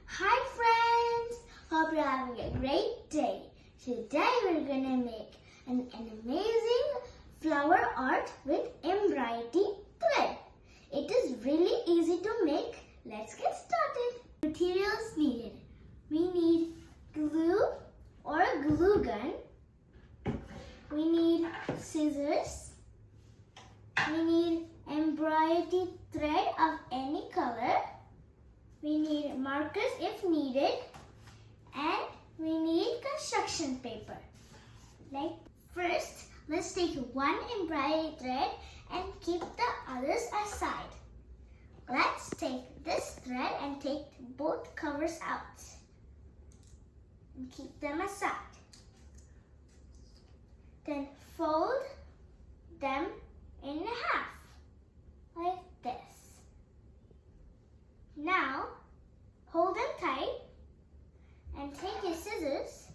Hi friends! Hope you're having a great day. Today we're gonna make an amazing flower art with embroidery thread. It is really easy to make. Let's get started. Materials needed. We need glue or a glue gun. We need scissors. We need embroidery thread of any color. We need markers if needed, and we need construction paper. First, let's take one embroidery thread and keep the others aside. Let's take this thread and take both covers out and keep them aside. Then fold them in half like this. Now, hold them tight and take your scissors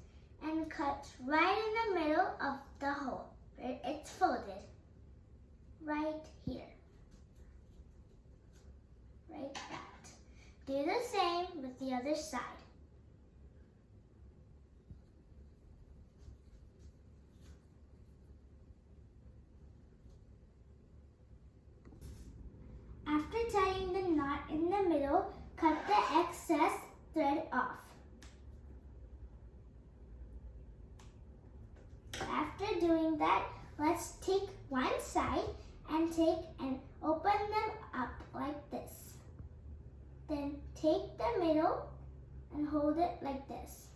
and cut right in the middle of the hole where it's folded. Right here. Like that. Do the same with the other side. After tying the knot in the middle, cut the excess thread off. After doing that, let's take one side and open them up like this. Then take the middle and hold it like this.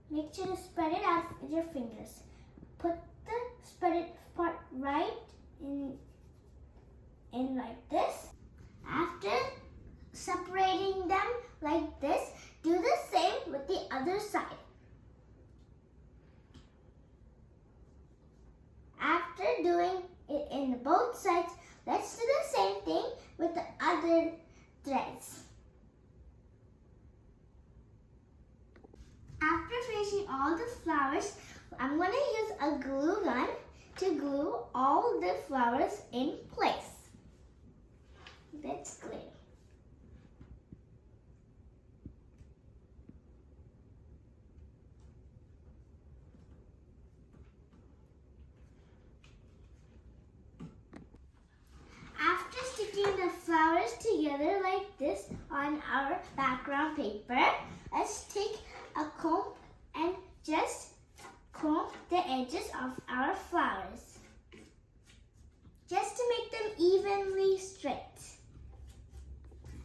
Make sure to spread it out with your fingers. Put the spreaded part right in like this. After separating them like this, do the same with the other side. After doing it in both sides, let's do the same thing with the other threads. After finishing all the flowers, I'm going to use a glue gun to glue all the flowers in place. Let's glue. After sticking the flowers together like this on our background paper, let's take a comb and just comb the edges of our flowers, just to make them evenly straight.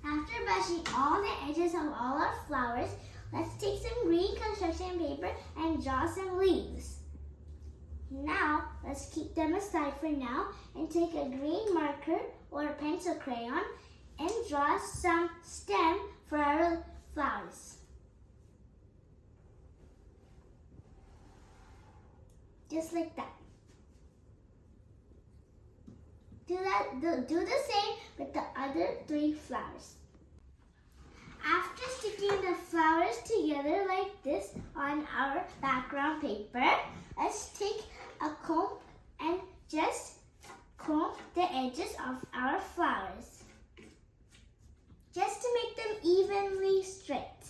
After brushing all the edges of all our flowers, let's take some green construction paper and draw some leaves. Now, let's keep them aside for now and take a green marker or a pencil crayon and draw some stem for our flowers. Just like that. Do the same with the other three flowers. After sticking the flowers together like this on our background paper, let's take a comb and just comb the edges of our flowers, just to make them evenly straight.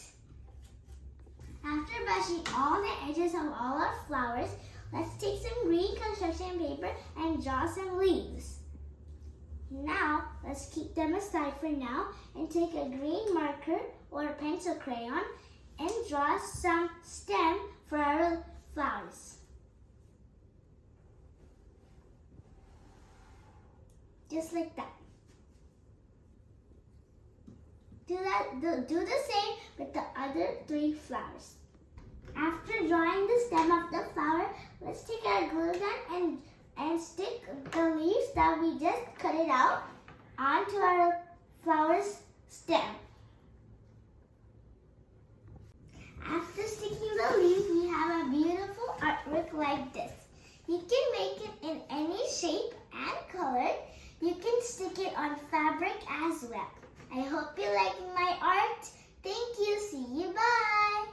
After brushing all the edges of all our flowers, let's take some green construction paper and draw some leaves. Now, let's keep them aside for now and take a green marker or a pencil crayon and draw some stem for our flowers. Just like that. Do the same with the other three flowers. After drawing the stem of the flower, let's take our glue gun and stick the leaves that we just cut it out onto our flower's stem. After sticking the leaves, we have a beautiful artwork like this. You can make it in any shape and color. You can stick it on fabric as well. I hope you like my art. Thank you. See you. Bye.